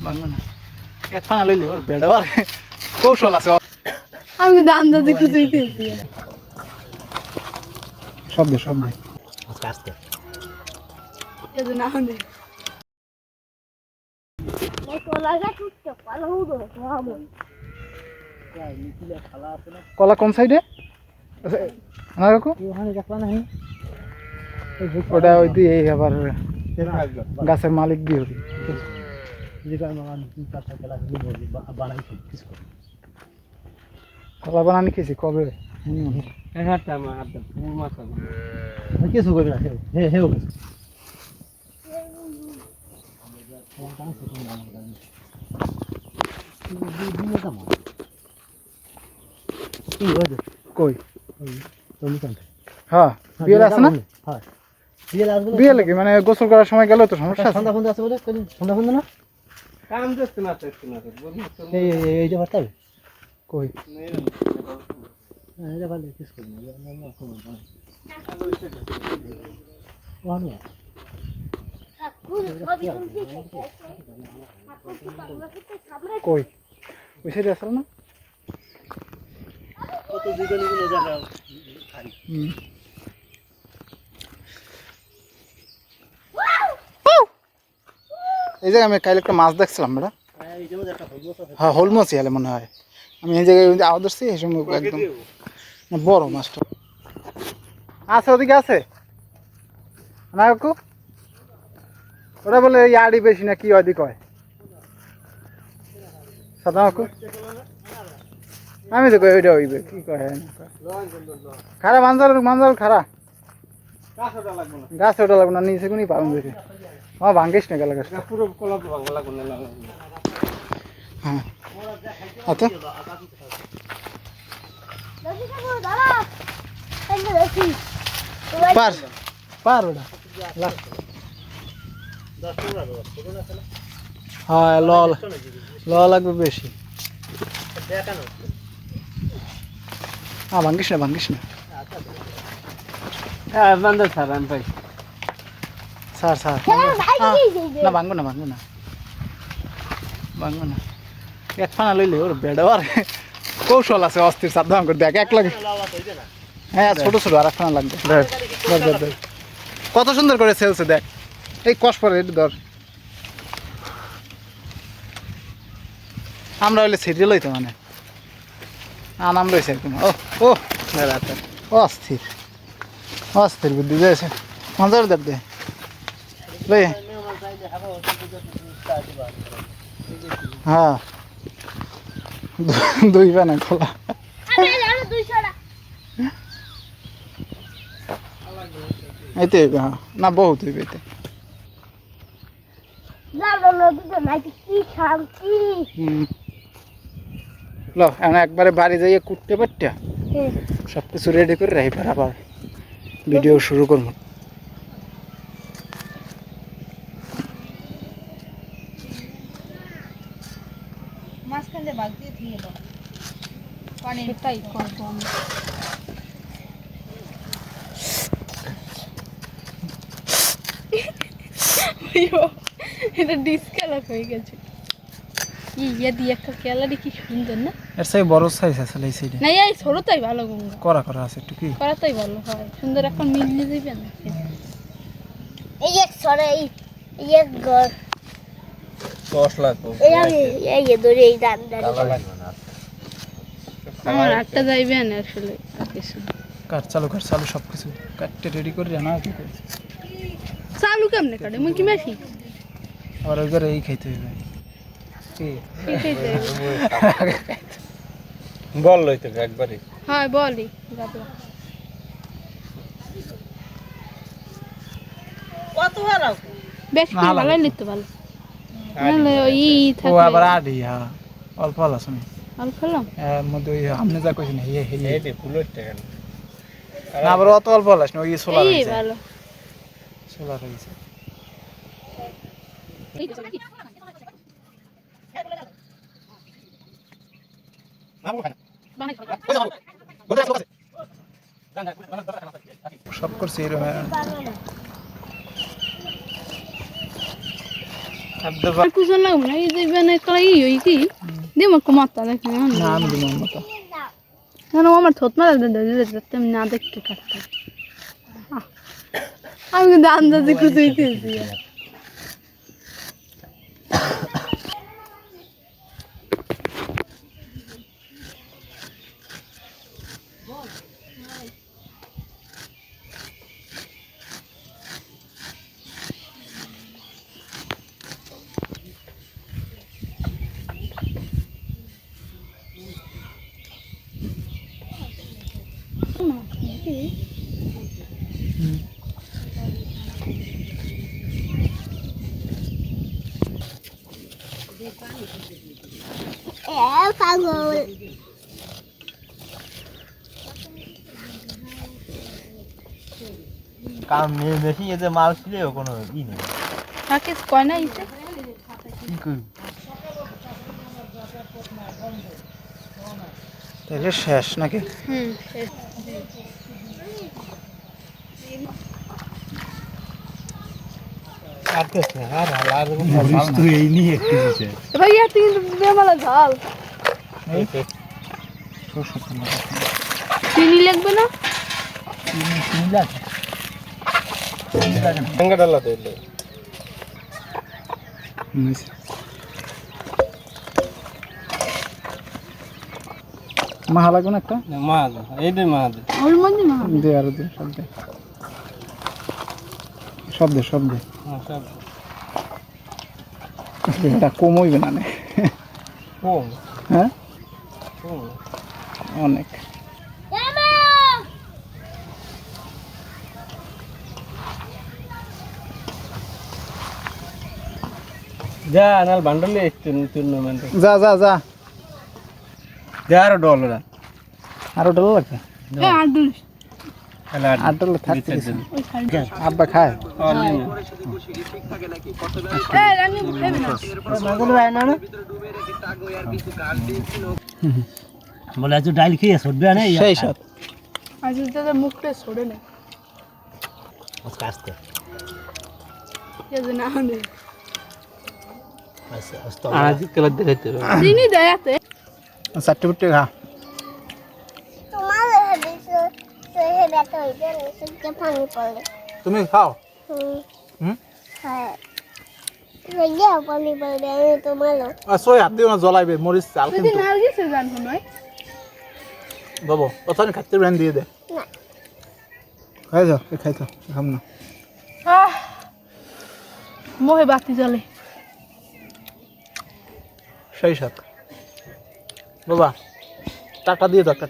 ভাঙবো না এক ফানা লইলে ওর বেড়া কৌশল আছে আমি দাম দাদি খুঁজেই খেয়েছি শব্দ শব্দ আস্তে এই যে না হলে কলা কোন সাইডে না কাকু ওটা ওই দিয়ে আবার গাছের মালিক দিয়ে হবি কলা বানানি খেয়েছি কবে কিছু করবি না হে কই হ্যাঁ বিয়েল আছে না বিয়েল কি মানে গোসল করার সময় গেল তো সমস্যা সন্ধ্যা ফন্ধ্যা আছে বলে সন্ধ্যা ফন্ধ্যা না কাম দেখতে না এইটা বার্তা হবে কই এটা ভালো কিছু করবি না কই ওই সাইডে আসল না কত জীবনীগুলো জায়গা এই জায়গায় আমি কাল একটা মাছ দেখছিলাম বেটা হ্যাঁ হোল মাছই হলে মনে হয় আমি এই জায়গায় আওয়াজ ধরছি এই সময় একদম বড় মাছটা আছে ওদিকে আছে না কাকু ওরা বলে ইয়াড়ি বেশি না কি ওদিক হয় সাদা কাকু আমি তো কই ওইটা হইবে কি কয় খারা মাঞ্জাল খারা গাছ ওটা লাগবে না নিচে কোনই পাবেন দেখে আমার ভাঙ্গিস না গেল গাছটা পুরো কলা ভাঙা লাগবে না হ্যাঁ আচ্ছা পার ওটা হ্যাঁ ল লাগবে বেশি হ্যাঁ ভাঙ্গিস না হ্যাঁ বান্দর স্যার আমি ভাই স্যার না ভাঙবো না এক ফানা লইলে ওর বেড়াবার কৌশল আছে অস্থির সাবধান করে দেখ এক লাগে হ্যাঁ ছোট আর এক ফানা লাগবে ধর কত সুন্দর করে সেলছে দেখ এই কষ পরে এটা ধর আমরা হইলে সিরিয়াল হইতো মানে আনাম রয়েছে একদম ও অস্থির বুদ্ধি যাইছে মজার দেখ দে লই হ্যাঁ দুই বানা খোলা এইতে হ্যাঁ না বহুত হইবে এতে লো এখন একবারে বাড়ি যাইয়ে কুটতে পারটা সব কিছু রেডি করে রাখি আবার ভিডিও শুরু করবো মাঝখানে বালতি দিয়ে দাও পানিটাই করব এটা ডিসকালার হয়ে গেছে ইয়া দিয়ে একটা ক্যালারি কি সুন্দর না এর সাইজ বড় সাইজ আছে এই সাইডে না এই ছোটটাই ভালো গঙ্গা করা আছে একটু কি করাটাই ভালো হয় সুন্দর একটা মিললে যাবে না এই এক সরে এই এক ঘর 10 লাখ এই ধরে এই দান আমার আটটা যাইবে না আসলে কিছু কাট চালু সব কিছু কাটতে রেডি করে জানা কি করে চালু কেমনে কাটে মুই কি মেশি আর ওই করে এই খাইতে হইবে কি বল লইতে একবারই হ্যাঁ বলি গাবলা কত ভালো বেশি ভালো নিতে ভালো নালে ওই ও থাকে আবার আডি হ্যাঁ অল্প আছে আল খেলাম মধ্যে ওই আমনে যা কইছেন এই দে ফুলের টাকা না আবার অত অল্প হলাস না ওই সোলার এই ভালো হইছে সব করছি এরকম কুজন লাগবে না এই যে মানে কলাই হই কি দে মক মাতা দেখে না আমি দিব মতো না আমার থত মারা দে না দেখতে কাটতে আমি কিন্তু আন্দাজে কিছু হইতেছি পাগল কারণ মেশিন এতে মাল ছিলেও কোনো ই নেই তাকে কয় না ইতে কি করি তাহলে শেষ নাকি এই নিয়ে একটু দিছে ভাইয়া তুই বেমালা ঝাল চিনি লাগবে না গঙ্গা ডালা দিলে মাহা লাগবে না একটা মা এই দে মা দে ওর মধ্যে না দে আর দে সব দে সব দে সব এটা কম হইবে না কম হ্যাঁ কম অনেক যা নাল বান্ডলে টুর্নামেন্ট যা যা যা যা আর ডলার আরো ডলার লাগবে এ আডুল তাহলে আট ডলার থাকতে দিছে। ওই খালি আব্বা খায় এ রানি খাইবে না বলে আজ ডাইল খেয়ে সরবে না সেই সাথ আজ তো মুখটা ছড়ে না আস্তে এই যে না হলে আস্তে আজ কাল দেখাইতে চিনি দেয়াতে চারটে ফুটে খা তোমার হাদিসে সহে ব্যথা হইবে নিচে পানি পড়ে তুমি খাও হুম হ্যাঁ রেগে পানি পড়ে আমি তোমারও আর সই হাত দিও না জ্বলাইবে মরিচ চাল তুই কিন্তু নার্গিসের গান শুনই বাবু ওখানে খাতে ব্র্যান্ড দিয়ে দে না খাই যাও খাই তো খাম না মোহে বাতি জ্বলে সেই সাথ বাবা টাকা দিয়ে দাও টাকা